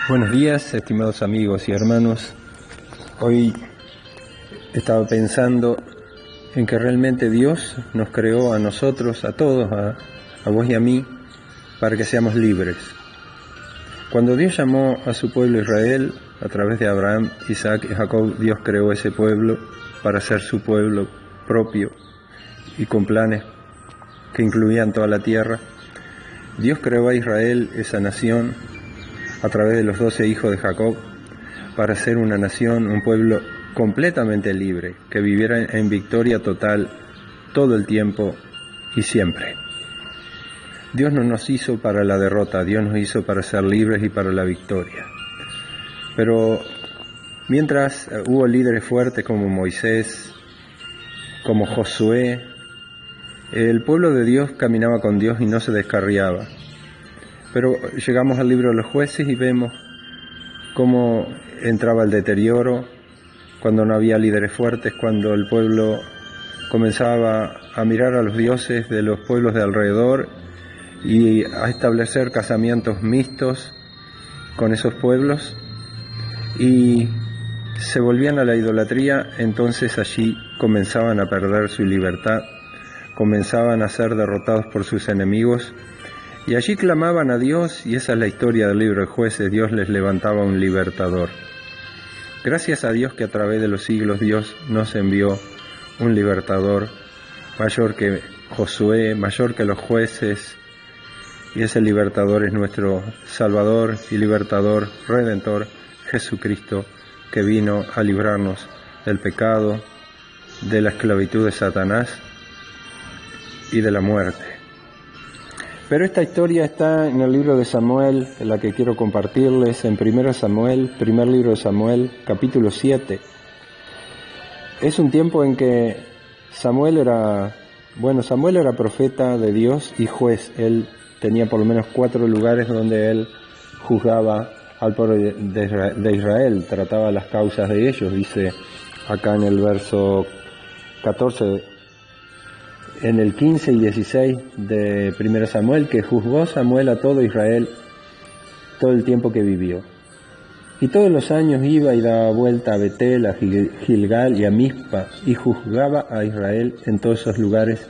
Buenos días, estimados amigos y hermanos. Hoy estaba pensando en que realmente Dios nos creó a nosotros, a todos, a vos y a mí, para que seamos libres. Cuando Dios llamó a su pueblo Israel, a través de Abraham, Isaac y Jacob, Dios creó ese pueblo para ser su pueblo propio y con planes que incluían toda la tierra. Dios creó a Israel, esa nación, a través de los 12 hijos de Jacob, para ser una nación, un pueblo completamente libre, que viviera en victoria total todo el tiempo y siempre. Dios no nos hizo para la derrota, Dios nos hizo para ser libres y para la victoria. Pero mientras hubo líderes fuertes como Moisés, como Josué, el pueblo de Dios caminaba con Dios y no se descarriaba. Pero llegamos al libro de los jueces y vemos cómo entraba el deterioro, cuando no había líderes fuertes, cuando el pueblo comenzaba a mirar a los dioses de los pueblos de alrededor y a establecer casamientos mixtos con esos pueblos y se volvían a la idolatría. Entonces allí comenzaban a perder su libertad, comenzaban a ser derrotados por sus enemigos. Y allí clamaban a Dios, y esa es la historia del libro de Jueces. Dios les levantaba un libertador. Gracias a Dios que a través de los siglos Dios nos envió un libertador mayor que Josué, mayor que los jueces, y ese libertador es nuestro Salvador y libertador, Redentor, Jesucristo, que vino a librarnos del pecado, de la esclavitud de Satanás y de la muerte. Pero esta historia está en el libro de Samuel, en la que quiero compartirles, en 1 Samuel, primer libro de Samuel, capítulo 7. Es un tiempo en que Samuel era profeta de Dios y juez. Él tenía por lo menos 4 lugares donde él juzgaba al pueblo de Israel, trataba las causas de ellos. Dice acá en el verso 14, en el 15 y 16 de 1 Samuel, que juzgó Samuel a todo Israel todo el tiempo que vivió. Y todos los años iba y daba vuelta a Betel, a Gilgal y a Mizpa, y juzgaba a Israel en todos esos lugares.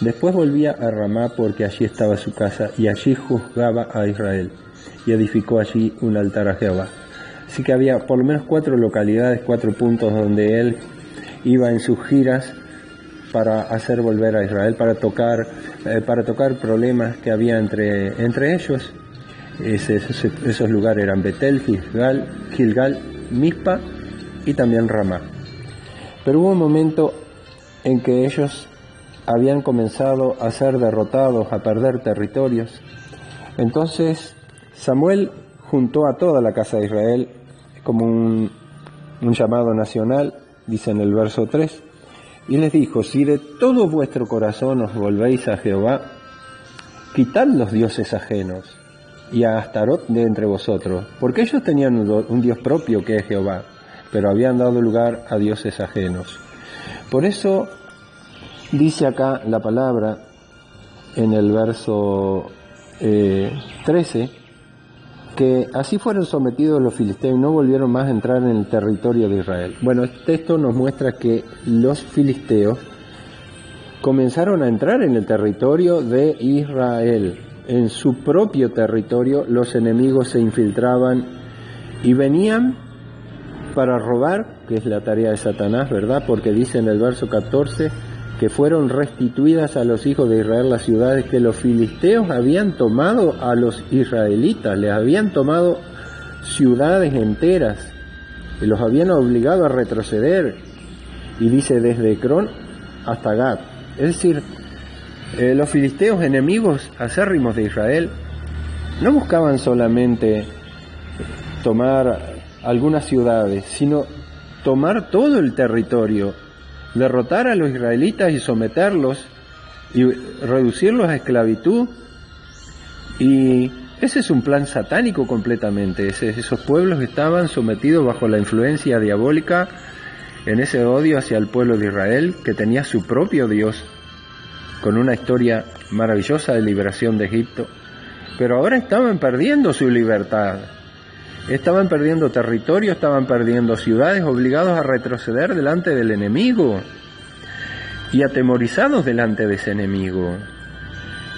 Después volvía a Ramá, porque allí estaba su casa, y allí juzgaba a Israel, y edificó allí un altar a Jehová. Así que había por lo menos 4 localidades, 4 puntos donde él iba en sus giras para hacer volver a Israel, para tocar problemas que había entre ellos. Esos lugares eran Betel, Gilgal, Mizpa y también Ramá. Pero hubo un momento en que ellos habían comenzado a ser derrotados, a perder territorios. Entonces Samuel juntó a toda la casa de Israel como un llamado nacional, dice en el verso 3, y les dijo: si de todo vuestro corazón os volvéis a Jehová, quitad los dioses ajenos y a Astarot de entre vosotros, porque ellos tenían un Dios propio que es Jehová, pero habían dado lugar a dioses ajenos. Por eso dice acá la palabra en el verso 13, que así fueron sometidos los filisteos y no volvieron más a entrar en el territorio de Israel. Bueno, este texto nos muestra que los filisteos comenzaron a entrar en el territorio de Israel. En su propio territorio los enemigos se infiltraban y venían para robar, que es la tarea de Satanás, ¿verdad? Porque dice en el verso 14 que fueron restituidas a los hijos de Israel las ciudades que los filisteos habían tomado a los israelitas. Les habían tomado ciudades enteras y los habían obligado a retroceder. Y dice desde Ecrón hasta Gat. Es decir, los filisteos, enemigos acérrimos de Israel, no buscaban solamente tomar algunas ciudades, sino tomar todo el territorio, derrotar a los israelitas y someterlos y reducirlos a esclavitud. Y ese es un plan satánico completamente. Esos pueblos estaban sometidos bajo la influencia diabólica, en ese odio hacia el pueblo de Israel, que tenía su propio Dios, con una historia maravillosa de liberación de Egipto, pero ahora estaban perdiendo su libertad. Estaban perdiendo territorio, estaban perdiendo ciudades, obligados a retroceder delante del enemigo y atemorizados delante de ese enemigo.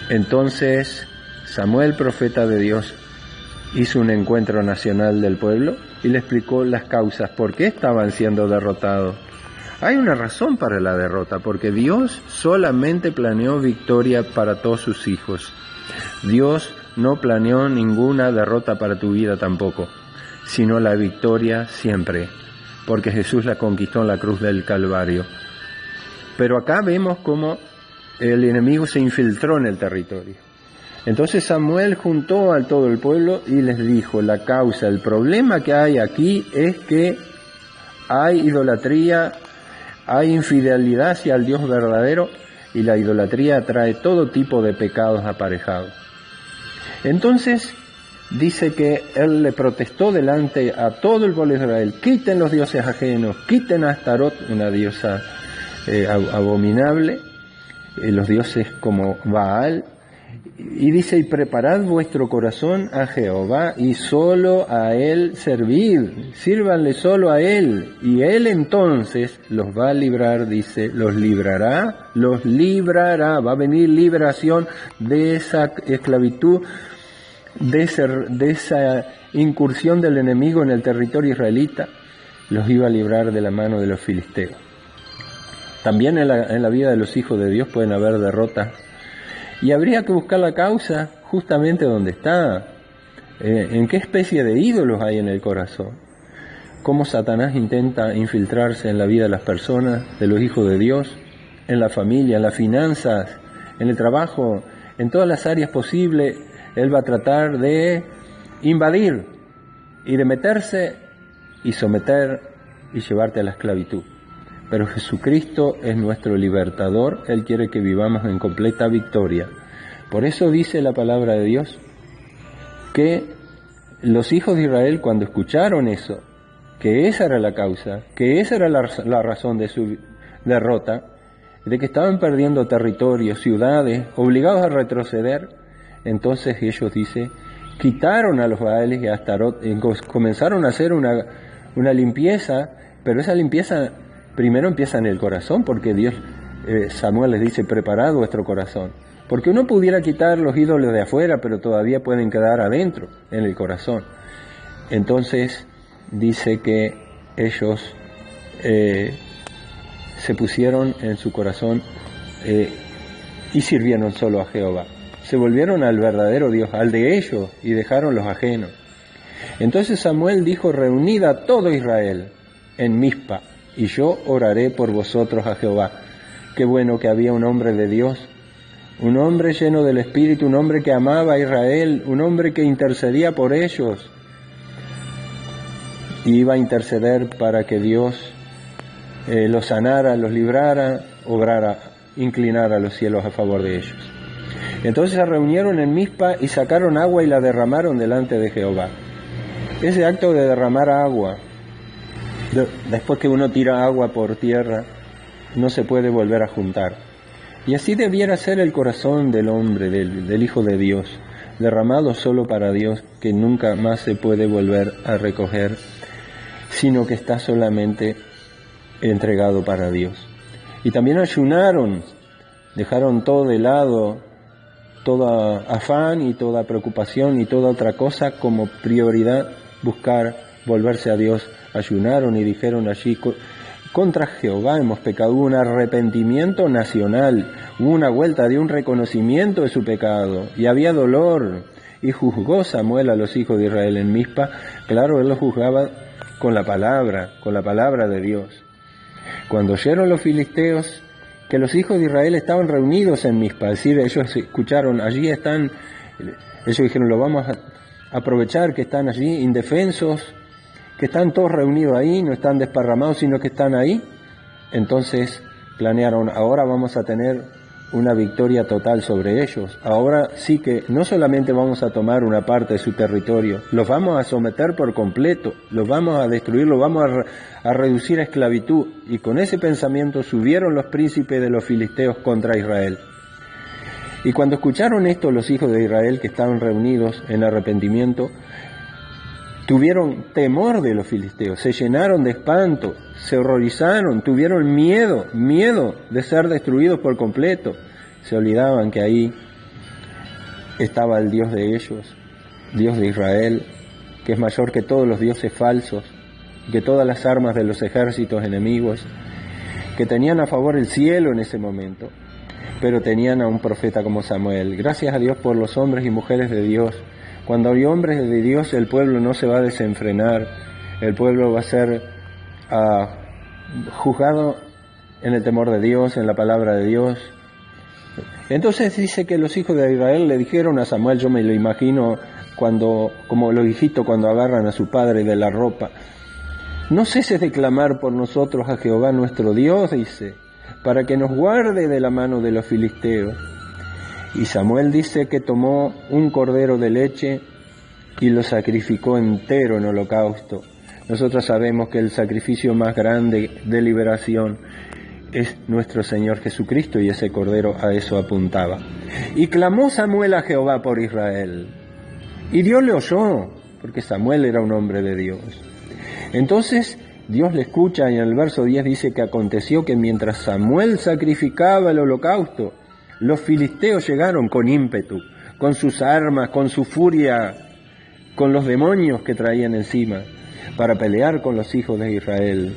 Entonces Samuel, profeta de Dios, hizo un encuentro nacional del pueblo y le explicó las causas por qué estaban siendo derrotados. Hay una razón para la derrota, porque Dios solamente planeó victoria para todos sus hijos. Dios no planeó ninguna derrota para tu vida tampoco, sino la victoria siempre, porque Jesús la conquistó en la cruz del Calvario. Pero acá vemos cómo el enemigo se infiltró en el territorio. Entonces Samuel juntó a todo el pueblo y les dijo, la causa, el problema que hay aquí es que hay idolatría, hay infidelidad hacia el Dios verdadero, y la idolatría trae todo tipo de pecados aparejados. Entonces dice que él le protestó delante a todo el pueblo de Israel, quiten los dioses ajenos, quiten a Astarot, una diosa abominable, los dioses como Baal, y dice, y preparad vuestro corazón a Jehová, y solo a Él servid, sírvanle solo a Él, y Él entonces los va a librar, dice, los librará, va a venir liberación de esa esclavitud, de esa incursión del enemigo en el territorio israelita, los iba a librar de la mano de los filisteos. También en la vida de los hijos de Dios pueden haber derrotas, y habría que buscar la causa justamente donde está, en qué especie de ídolos hay en el corazón, cómo Satanás intenta infiltrarse en la vida de las personas, de los hijos de Dios, en la familia, en las finanzas, en el trabajo, en todas las áreas posibles. Él va a tratar de invadir y de meterse y someter y llevarte a la esclavitud. Pero Jesucristo es nuestro libertador, Él quiere que vivamos en completa victoria. Por eso dice la palabra de Dios que los hijos de Israel, cuando escucharon eso, que esa era la causa, que esa era la razón de su derrota, de que estaban perdiendo territorios, ciudades, obligados a retroceder, entonces ellos, dice, quitaron a los Baales y a Astarot, comenzaron a hacer una limpieza, pero esa limpieza primero empieza en el corazón, porque Dios, Samuel les dice, preparad vuestro corazón. Porque uno pudiera quitar los ídolos de afuera, pero todavía pueden quedar adentro, en el corazón. Entonces dice que ellos se pusieron en su corazón y sirvieron solo a Jehová. Se volvieron al verdadero Dios, al de ellos, y dejaron los ajenos. Entonces Samuel dijo, reunid a todo Israel en Mizpa, y yo oraré por vosotros a Jehová. Qué bueno que había un hombre de Dios, un hombre lleno del Espíritu, un hombre que amaba a Israel, un hombre que intercedía por ellos. Y iba a interceder para que Dios los sanara, los librara, obrara, inclinara los cielos a favor de ellos. Entonces se reunieron en Mizpa y sacaron agua y la derramaron delante de Jehová. Ese acto de derramar agua, después que uno tira agua por tierra, no se puede volver a juntar. Y así debiera ser el corazón del hombre, del Hijo de Dios, derramado solo para Dios, que nunca más se puede volver a recoger, sino que está solamente entregado para Dios. Y también ayunaron, dejaron todo de lado, todo afán y toda preocupación y toda otra cosa como prioridad, buscar volverse a Dios. Ayunaron y dijeron allí, contra Jehová hemos pecado. Hubo un arrepentimiento nacional, hubo una vuelta de un reconocimiento de su pecado, y había dolor, y juzgó Samuel a los hijos de Israel en Mizpa. Claro, él los juzgaba con la palabra de Dios. Cuando oyeron los filisteos que los hijos de Israel estaban reunidos en Mizpa, es decir, ellos escucharon, allí están, ellos dijeron, lo vamos a aprovechar que están allí indefensos, que están todos reunidos ahí, no están desparramados, sino que están ahí. Entonces planearon, ahora vamos a tener una victoria total sobre ellos. Ahora sí que no solamente vamos a tomar una parte de su territorio, los vamos a someter por completo, los vamos a destruir, los vamos a reducir a esclavitud. Y con ese pensamiento subieron los príncipes de los filisteos contra Israel. Y cuando escucharon esto los hijos de Israel, que estaban reunidos en arrepentimiento, Tuvieron temor de los filisteos, se llenaron de espanto, se horrorizaron, tuvieron miedo de ser destruidos por completo. Se olvidaban que ahí estaba el Dios de ellos, Dios de Israel, que es mayor que todos los dioses falsos, que todas las armas de los ejércitos enemigos, que tenían a favor el cielo en ese momento, pero tenían a un profeta como Samuel. Gracias a Dios por los hombres y mujeres de Dios. Cuando hay hombres de Dios, el pueblo no se va a desenfrenar, el pueblo va a ser juzgado en el temor de Dios, en la palabra de Dios. Entonces dice que los hijos de Israel le dijeron a Samuel, yo me lo imagino como los hijitos cuando agarran a su padre de la ropa, no ceses de clamar por nosotros a Jehová nuestro Dios, dice, para que nos guarde de la mano de los filisteos. Y Samuel dice que tomó un cordero de leche y lo sacrificó entero en holocausto. Nosotros sabemos que el sacrificio más grande de liberación es nuestro Señor Jesucristo, y ese cordero a eso apuntaba. Y clamó Samuel a Jehová por Israel, y Dios le oyó, porque Samuel era un hombre de Dios. Entonces Dios le escucha, y en el verso 10 dice que aconteció que mientras Samuel sacrificaba el holocausto, los filisteos llegaron con ímpetu, con sus armas, con su furia, con los demonios que traían encima, para pelear con los hijos de Israel,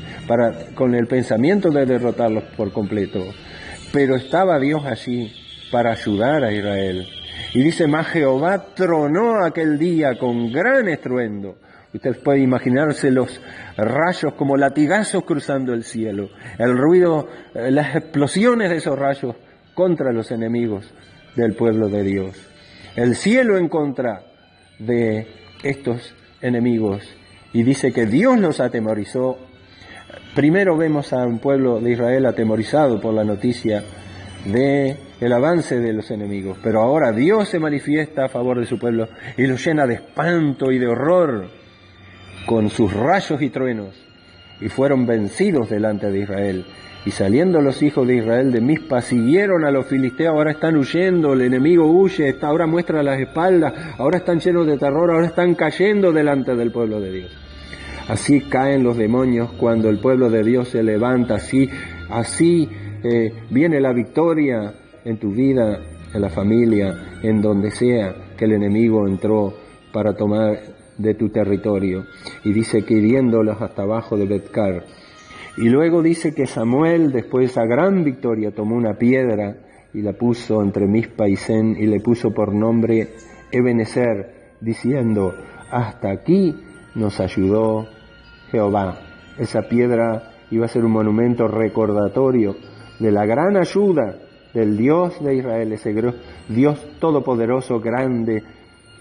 con el pensamiento de derrotarlos por completo. Pero estaba Dios allí para ayudar a Israel. Y dice, mas Jehová tronó aquel día con gran estruendo. Usted puede imaginarse los rayos como latigazos cruzando el cielo, el ruido, las explosiones de esos rayos contra los enemigos del pueblo de Dios. El cielo en contra de estos enemigos. Y dice que Dios los atemorizó. Primero vemos a un pueblo de Israel atemorizado por la noticia del avance de los enemigos. Pero ahora Dios se manifiesta a favor de su pueblo y lo llena de espanto y de horror con sus rayos y truenos. Y fueron vencidos delante de Israel. Y saliendo los hijos de Israel de Mizpa, siguieron a los filisteos. Ahora están huyendo, el enemigo huye, ahora muestra las espaldas, ahora están llenos de terror, ahora están cayendo delante del pueblo de Dios. Así caen los demonios cuando el pueblo de Dios se levanta, así viene la victoria en tu vida, en la familia, en donde sea que el enemigo entró para tomar de tu territorio. Y dice que hiriéndolos hasta abajo de Betcar. Y luego dice que Samuel, después de esa gran victoria, tomó una piedra y la puso entre Mizpa y Sen y le puso por nombre Ebenezer, diciendo, hasta aquí nos ayudó Jehová. Esa piedra iba a ser un monumento recordatorio de la gran ayuda del Dios de Israel, ese Dios todopoderoso, grande,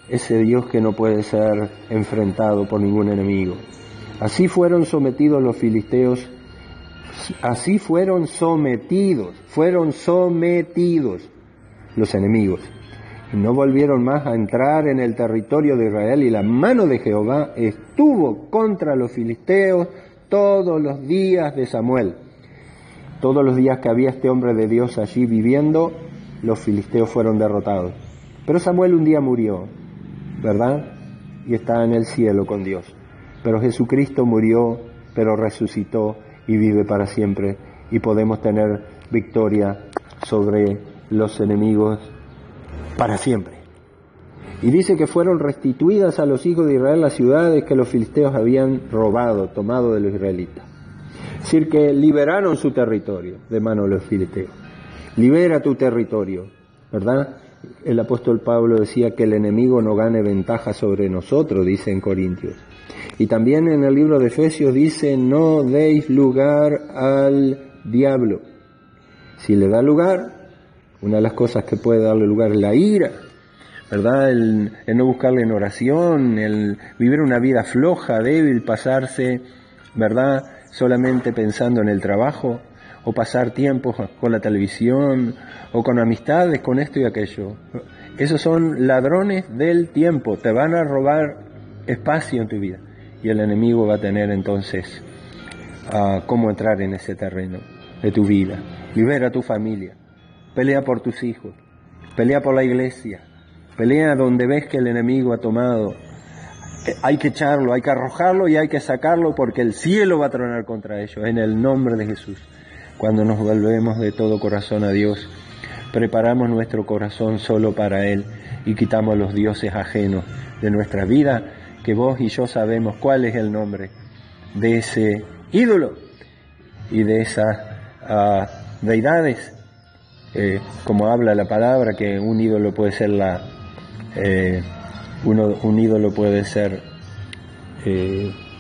ese Dios que no puede ser enfrentado por ningún enemigo. Así fueron sometidos los filisteos. Así fueron sometidos los enemigos. Y no volvieron más a entrar en el territorio de Israel, y la mano de Jehová estuvo contra los filisteos todos los días de Samuel. Todos los días que había este hombre de Dios allí viviendo, los filisteos fueron derrotados. Pero Samuel un día murió, ¿verdad? Y está en el cielo con Dios. Pero Jesucristo murió, pero resucitó y vive para siempre, y podemos tener victoria sobre los enemigos para siempre. Y dice que fueron restituidas a los hijos de Israel las ciudades que los filisteos habían robado, tomado de los israelitas. Es decir, que liberaron su territorio de manos de los filisteos. Libera tu territorio, ¿verdad? El apóstol Pablo decía que el enemigo no gane ventaja sobre nosotros, dice en Corintios. Y también en el libro de Efesios dice, no deis lugar al diablo. Si le da lugar, una de las cosas que puede darle lugar es la ira, ¿verdad? El no buscarle en oración, el vivir una vida floja, débil, pasarse, ¿verdad?, solamente pensando en el trabajo, o pasar tiempo con la televisión, o con amistades, con esto y aquello. Esos son ladrones del tiempo, te van a robar espacio en tu vida. Y el enemigo va a tener entonces cómo entrar en ese terreno de tu vida. Libera a tu familia, pelea por tus hijos, pelea por la iglesia, pelea donde ves que el enemigo ha tomado hay que echarlo, hay que arrojarlo y hay que sacarlo porque el cielo va a tronar contra ellos, en el nombre de Jesús. Cuando nos volvemos de todo corazón a Dios, preparamos nuestro corazón solo para Él y quitamos los dioses ajenos de nuestra vida, que vos y yo sabemos cuál es el nombre de ese ídolo y de esas deidades, como habla la palabra, que un ídolo puede ser un ídolo puede ser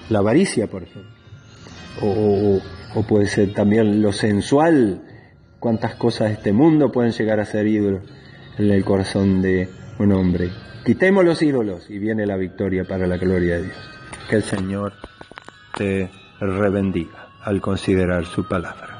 la avaricia, por ejemplo, o puede ser también lo sensual. Cuántas cosas de este mundo pueden llegar a ser ídolos en el corazón de un hombre. Quitemos los ídolos y viene la victoria para la gloria de Dios. Que el Señor te rebendiga al considerar su palabra.